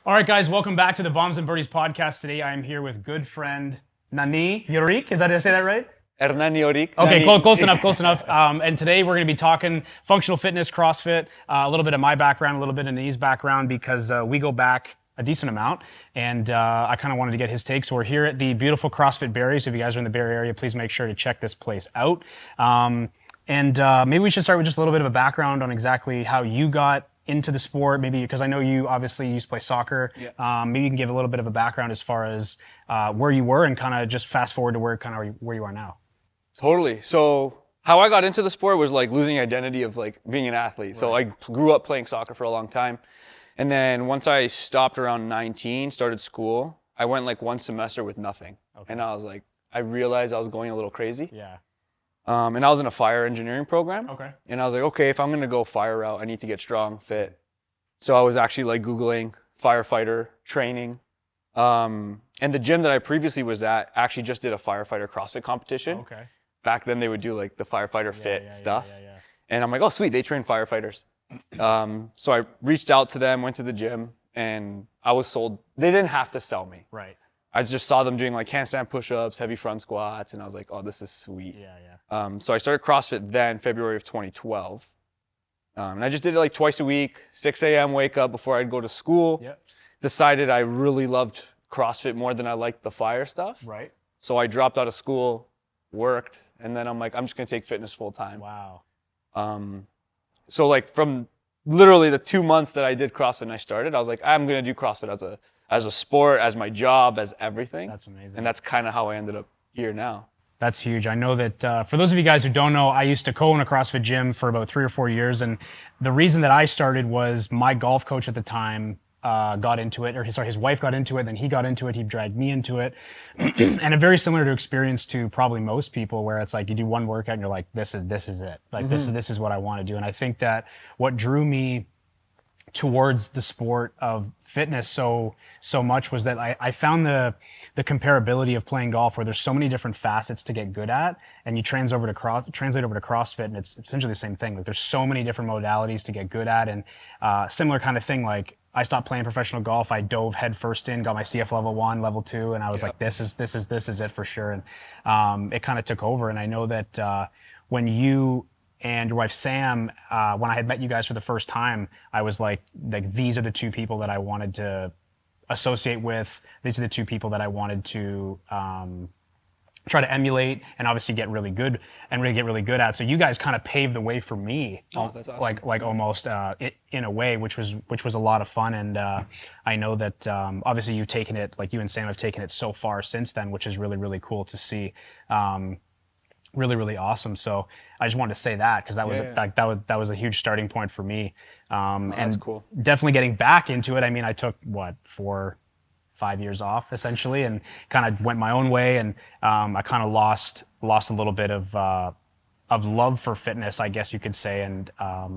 All right, guys, welcome back to the Bombs and Birdies podcast. Today, I am here with good friend Hernani. Ourique, did I say that right? Hernani, Ourique. Okay, close enough. And today we're going to be talking functional fitness, CrossFit, a little bit of my background, a little bit of Nani's background, because we go back a decent amount, and I kind of wanted to get his take. So we're here at the beautiful CrossFit Barrie. So if you guys are in the Barrie area, please make sure to check this place out. Maybe we should start with just a little bit of a background on exactly how you got into the sport, maybe because I know you obviously used to play soccer. Yeah. Maybe you can give a little bit of a background as far as where you were and kind of just fast forward to where you are now. Totally. So how I got into the sport was like losing identity of like being an athlete. Right. So I grew up playing soccer for a long time. And then once I stopped around 19, started school, I went like one semester with nothing. Okay. And I realized I was going a little crazy. Yeah. And I was in a fire engineering program. Okay. And I was like, okay, if I'm going to go fire route, I need to get strong, fit. So I was actually like Googling firefighter training. And the gym that I previously was at actually just did a firefighter CrossFit competition. Okay. Back then they would do like the firefighter fit stuff. Yeah. And I'm like, oh, sweet, they train firefighters. So I reached out to them, went to the gym, and I was sold. They didn't have to sell me. Right. I just saw them doing like handstand push-ups, heavy front squats, and I was like, oh, this is sweet. Yeah. So I started CrossFit then, February of 2012. And I just did it like twice a week, 6 a.m. wake up before I'd go to school. Yep. Decided I really loved CrossFit more than I liked the fire stuff. Right. So I dropped out of school, worked, and then I'm like, I'm just gonna take fitness full time. Wow. So like from literally the 2 months that I did CrossFit and I started, I was like, I'm gonna do CrossFit as a sport, as my job, as everything. That's amazing. And that's kind of how I ended up here now. That's huge. I know that for those of you guys who don't know, I used to co-own a CrossFit gym for about 3 or 4 years. And the reason that I started was my golf coach at the time got into it, his wife got into it, then he got into it, he dragged me into it. And a very similar to experience to probably most people, where it's like you do one workout and you're like, this is it. Like this is what I want to do. And I think that what drew me towards the sport of fitness so much was that I found the comparability of playing golf, where there's so many different facets to get good at, and you translate over to CrossFit, and it's essentially the same thing. Like there's so many different modalities to get good at, and similar kind of thing. Like I stopped playing professional golf, I dove head first in, got my CF level 1, level 2, and I was like, this is it for sure. And it kind of took over. And I know that when you and your wife Sam, when I had met you guys for the first time, I was like these are the two people that I wanted to associate with. These are the two people that I wanted to try to emulate and obviously get really good at. So you guys kind of paved the way for me. Oh, that's awesome. Like almost in a way, which was a lot of fun. And I know that obviously you've taken it, like you and Sam have taken it so far since then, which is really, really cool to see. Really, really awesome. So I just wanted to say that, because that was a huge starting point for me. And that's cool. Definitely getting back into it. I mean, I took 4-5 years off essentially, and kind of went my own way, and I kind of lost a little bit of love for fitness, I guess you could say. And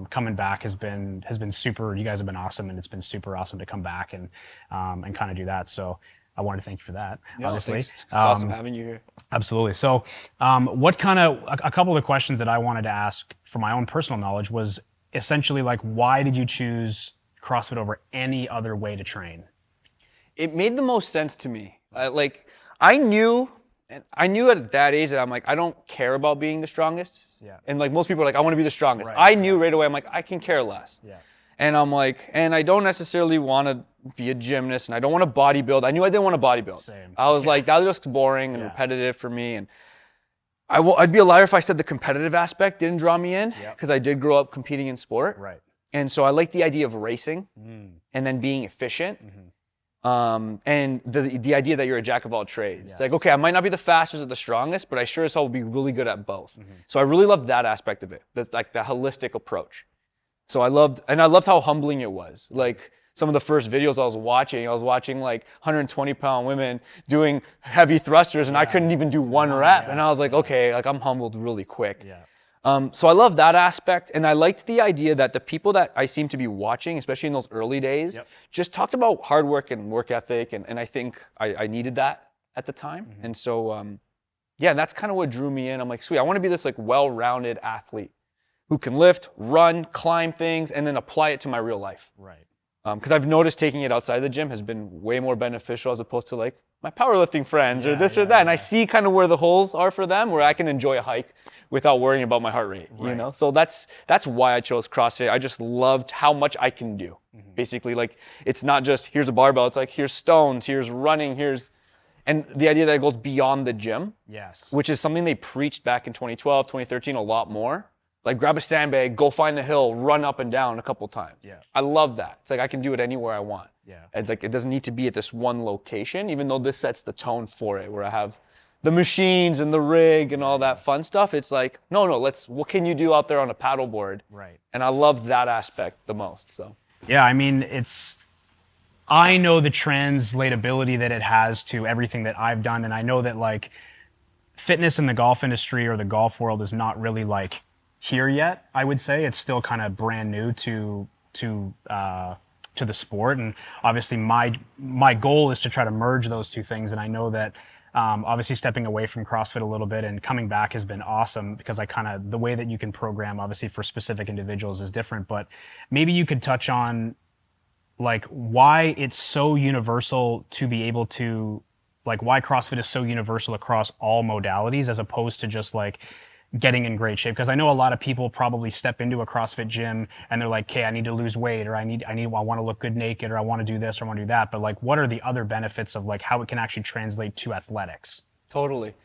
coming back has been super. You guys have been awesome, and it's been super awesome to come back and kind of do that. So I wanted to thank you for that. Obviously, it's awesome having you here. Absolutely. So, a couple of the questions that I wanted to ask for my own personal knowledge was essentially like, why did you choose CrossFit over any other way to train? It made the most sense to me. I knew at that age that I'm like, I don't care about being the strongest. Yeah. And like most people are like, I want to be the strongest. Right. I knew right away, I'm like, I can care less. Yeah. And I'm like, and I don't necessarily want to be a gymnast, and I don't want to bodybuild. I knew I didn't want to bodybuild. Same. I was like, that was just boring and repetitive for me. And I'd be a liar if I said the competitive aspect didn't draw me in, because I did grow up competing in sport. Right. And so I like the idea of racing and then being efficient. And the idea that you're a jack of all trades. Yes. It's like, okay, I might not be the fastest or the strongest, but I sure as hell will be really good at both. So I really loved that aspect of it. That's like the holistic approach. So I loved how humbling it was. Like some of the first videos I was watching like 120-pound women doing heavy thrusters, and I couldn't even do one rep. And I was like, okay, like I'm humbled really quick. Yeah. So I love that aspect, and I liked the idea that the people that I seem to be watching, especially in those early days, just talked about hard work and work ethic, and I think I needed that at the time. And so, that's kind of what drew me in. I'm like, sweet, I want to be this like well-rounded athlete who can lift, run, climb things, and then apply it to my real life. Right. Because I've noticed taking it outside the gym has been way more beneficial as opposed to like my powerlifting friends or this or that. And I see kind of where the holes are for them, where I can enjoy a hike without worrying about my heart rate, you know? So that's why I chose CrossFit. I just loved how much I can do. Basically, like, it's not just here's a barbell. It's like here's stones, here's running, and the idea that it goes beyond the gym, which is something they preached back in 2012, 2013 a lot more. Like, grab a sandbag, go find the hill, run up and down a couple times. I love that. It's like I can do it anywhere I want. And like, it doesn't need to be at this one location, even though this sets the tone for it, where I have the machines and the rig and all that fun stuff. It's like, no, what can you do out there on a paddleboard? And I love that aspect the most, so. Yeah, I mean, I know the translatability that it has to everything that I've done, and I know that like fitness in the golf industry or the golf world is not really like here yet. I would say it's still kind of brand new to the sport, and obviously my goal is to try to merge those two things. And I know that obviously stepping away from CrossFit a little bit and coming back has been awesome, because the way that you can program obviously for specific individuals is different. But maybe you could touch on like why it's so universal to be able to, like, why CrossFit is so universal across all modalities as opposed to just like getting in great shape. Because I know a lot of people probably step into a CrossFit gym and they're like, okay, I need to lose weight, or I want to look good naked, or I want to do this, or I want to do that. But like, what are the other benefits of like how it can actually translate to athletics? Totally.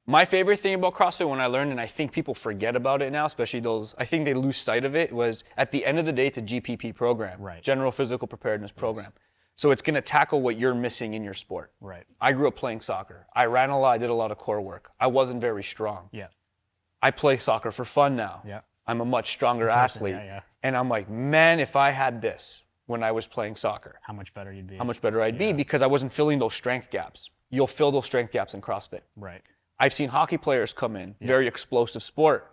My favorite thing about CrossFit when I learned, and I think people forget about it now, especially those, I think they lose sight of it, was at the end of the day, it's a GPP program, General Physical Preparedness Program. So it's going to tackle what you're missing in your sport. I grew up playing soccer. I ran a lot, I did a lot of core work. I wasn't very strong. I play soccer for fun now. I'm a much stronger athlete. And I'm like, man, if I had this when I was playing soccer, how much better you'd be. How much better I'd be, because I wasn't filling those strength gaps. You'll fill those strength gaps in CrossFit. I've seen hockey players come in, very explosive sport.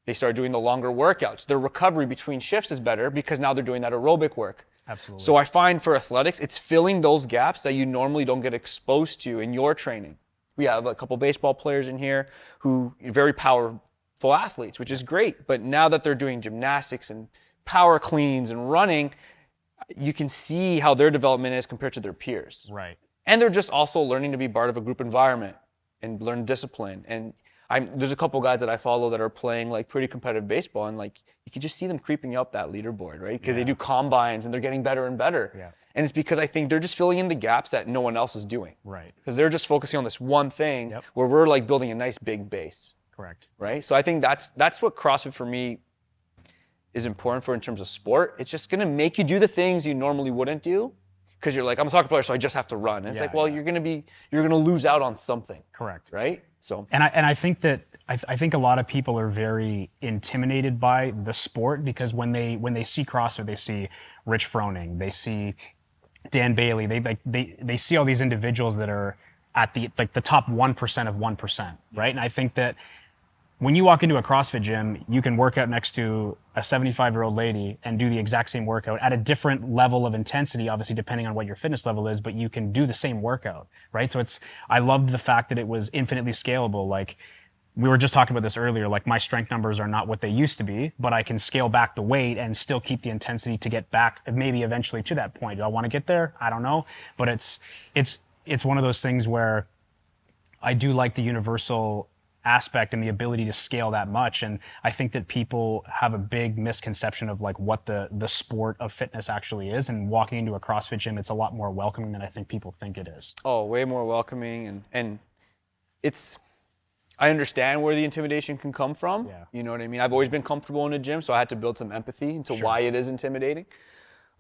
They start doing the longer workouts. Their recovery between shifts is better because now they're doing that aerobic work. Absolutely. So I find for athletics, it's filling those gaps that you normally don't get exposed to in your training. We have a couple baseball players in here who are very powerful athletes, which is great. But now that they're doing gymnastics and power cleans and running, you can see how their development is compared to their peers. And they're just also learning to be part of a group environment and learn discipline. And there's a couple guys that I follow that are playing like pretty competitive baseball, and like you can just see them creeping up that leaderboard, right? Because they do combines and they're getting better and better. And it's because I think they're just filling in the gaps that no one else is doing. Because they're just focusing on this one thing where we're like building a nice big base. Right? So I think that's what CrossFit for me is important for in terms of sport. It's just gonna make you do the things you normally wouldn't do. Because you're like, I'm a soccer player, so I just have to run. And it's like, well, you're gonna lose out on something. Right? So. And I think that I think a lot of people are very intimidated by the sport, because when they see CrossFit, they see Rich Froning, they see Dan Bailey, they see all these individuals that are at the top 1% of 1%, right? And I think that when you walk into a CrossFit gym, you can work out next to a 75-year-old lady and do the exact same workout at a different level of intensity, obviously depending on what your fitness level is, but you can do the same workout, right? So I loved the fact that it was infinitely scalable. Like, we were just talking about this earlier, like my strength numbers are not what they used to be, but I can scale back the weight and still keep the intensity to get back maybe eventually to that point. Do I want to get there? I don't know. But it's one of those things where I do like the universal aspect and the ability to scale that much. And I think that people have a big misconception of like what the sport of fitness actually is. And walking into a CrossFit gym, it's a lot more welcoming than I think people think it is. Oh, way more welcoming. And I understand where the intimidation can come from. You know what I mean? I've always been comfortable in a gym, so I had to build some empathy into why it is intimidating.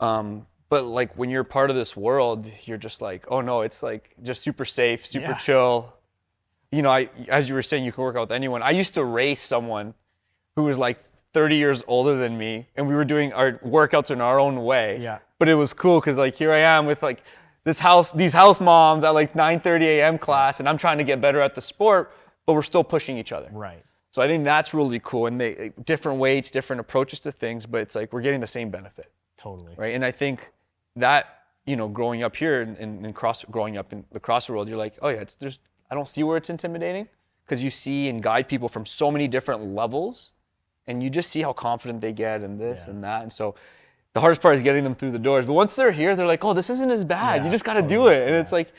But like when you're part of this world, you're just like, oh no, it's like just super safe, super chill. You know, as you were saying, you can work out with anyone. I used to race someone who was like 30 years older than me, and we were doing our workouts in our own way. But it was cool because like here I am with like these house moms at like 9:30 a.m. class, and I'm trying to get better at the sport, but we're still pushing each other. So I think that's really cool. And different weights, different approaches to things, but it's like we're getting the same benefit. Right? And I think that, you know, growing up here growing up in the CrossFit world, you're like, oh yeah, I don't see where it's intimidating, because you see and guide people from so many different levels, and you just see how confident they get and this and that. And so The hardest part is getting them through the doors. But once they're here, they're like, oh, this isn't as bad. Yeah, You just got to do it. And it's like,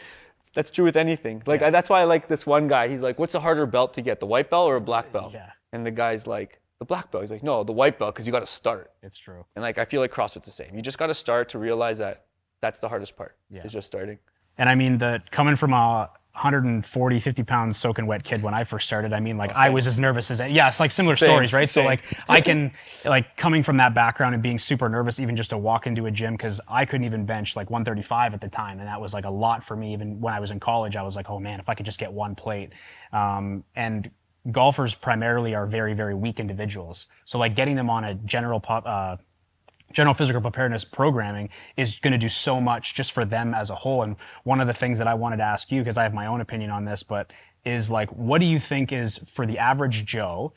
that's true with anything. Like, Yeah. that's why I like this one guy. He's like, what's a harder belt to get, the white belt or a black belt? Yeah. And the guy's like, the black belt. He's like, no, the white belt, because you got to start. It's true. And like, I feel like CrossFit's the same. You just got to start to realize that that's the hardest part, is just starting. And I mean, coming from a 140, 50 pounds soaking wet kid when I first started, I mean, like, I was as nervous as, it's like similar stories, right? So like, I can, like, coming from that background and being super nervous even just to walk into a gym, because I couldn't even bench like 135 at the time. And that was like a lot for me. Even when I was in college, I was like, oh man, if I could just get one plate. And golfers primarily are very, very weak individuals. So like getting them on a general physical preparedness programming is going to do so much just for them as a whole. And one of the things that I wanted to ask you, because I have my own opinion on this, but is like, what do you think is for the average Joe,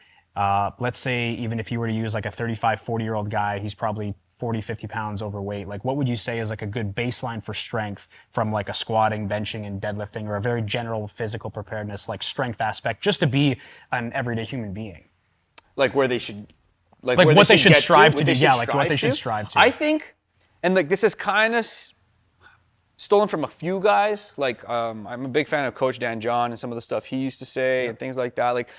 let's say even if you were to use like a 35, 40-year-old guy, he's probably 40, 50 pounds overweight. Like, what would you say is like a good baseline for strength from like a squatting, benching, and deadlifting, or a very general physical preparedness, like strength aspect, just to be an everyday human being? Like where they should... Like what they should strive to be. Yeah, like what they should strive to. I think, and like this is kind of stolen from a few guys. Like I'm a big fan of Coach Dan John and some of the stuff he used to say and things like that. Like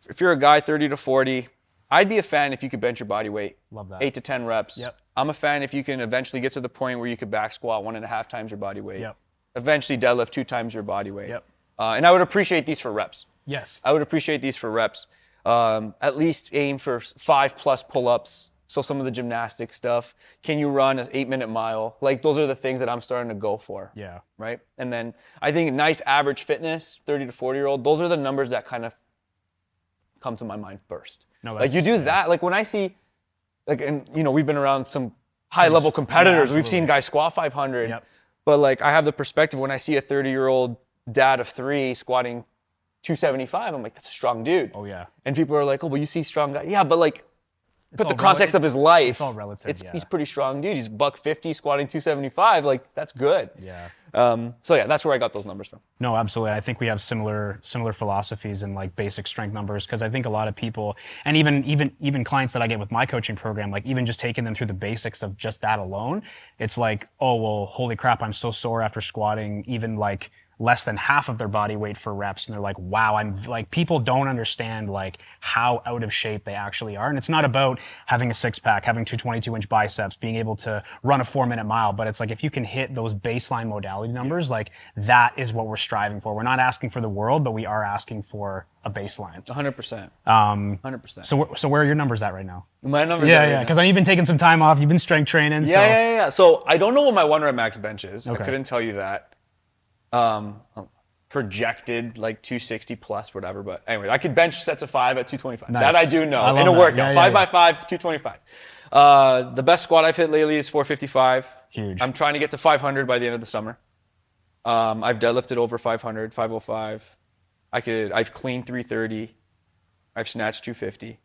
if you're a guy 30 to 40, I'd be a fan if you could bench your body weight. Love that. 8 to 10 reps. Yep. I'm a fan if you can eventually get to the point where you could back squat 1.5 times your body weight. Yep. Eventually deadlift 2 times your body weight. Yep. And I would appreciate these for reps. Yes. I would appreciate these for reps. At least aim for 5+ pull-ups. So some of the gymnastic stuff. Can you run an 8-minute mile? Like those are the things that I'm starting to go for. Yeah. Right. And then I think nice average fitness, 30 to 40-year-old. Those are the numbers that kind of come to my mind first. No, like you do that. Like when I see, like, and you know, we've been around some high-level competitors. We've seen guys squat 500. Yep. But like I have the perspective when I see a 30-year-old dad of 3 squatting 275, I'm like, that's a strong dude. Oh yeah. And people are like, oh, well, you see strong guy. Yeah, but like, put the context of his life. It's all relative. He's pretty strong dude. He's $150 squatting 275. Like that's good. Yeah. So yeah, that's where I got those numbers from. No, absolutely. I think we have similar philosophies and like basic strength numbers, because I think a lot of people, and even clients that I get with my coaching program, like even just taking them through the basics of just that alone, it's like, oh well, holy crap, I'm so sore after squatting even like less than half of their body weight for reps, and they're like, wow, I'm like, people don't understand like how out of shape they actually are. And it's not about having a 6-pack, having 222-inch biceps, being able to run a 4-minute mile, but it's like if you can hit those baseline modality numbers, like that is what we're striving for. We're not asking for the world, but we are asking for a baseline. 100%. 100%. So where are your numbers at right now? My numbers. Yeah, because you've been taking some time off. You've been strength training. Yeah. So I don't know what my 1 rep max bench is. Okay. I couldn't tell you that. Projected like 260 plus whatever, but anyway, I could bench sets of 5 at 225. Nice. That I do know in a workout. 5x5, 225. The best squat I've hit lately is 455. Huge. I'm trying to get to 500 by the end of the summer. I've deadlifted over 500, 505. I've cleaned 330. I've snatched 250.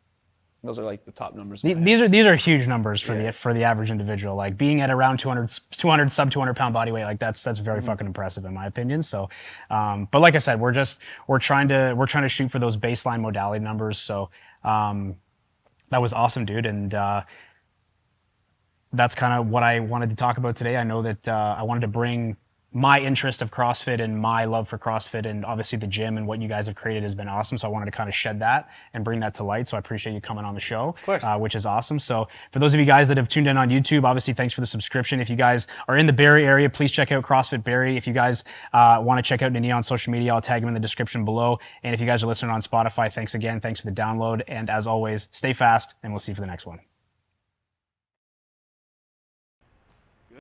Those are like the top numbers. These are huge numbers for the average individual. Like being at around 200 sub 200 pound body weight, like that's very fucking impressive in my opinion. So, but like I said, we're trying to shoot for those baseline modality numbers. So, that was awesome, dude. And that's kind of what I wanted to talk about today. I know that I wanted to bring my interest of CrossFit and my love for CrossFit, and obviously the gym and what you guys have created has been awesome. So I wanted to kind of shed that and bring that to light. So I appreciate you coming on the show, of course. Which is awesome. So for those of you guys that have tuned in on YouTube, obviously thanks for the subscription. If you guys are in the Barrie area, please check out CrossFit Barrie. If you guys want to check out Nini on social media, I'll tag him in the description below. And if you guys are listening on Spotify, thanks again. Thanks for the download. And as always, stay fast, and we'll see you for the next one.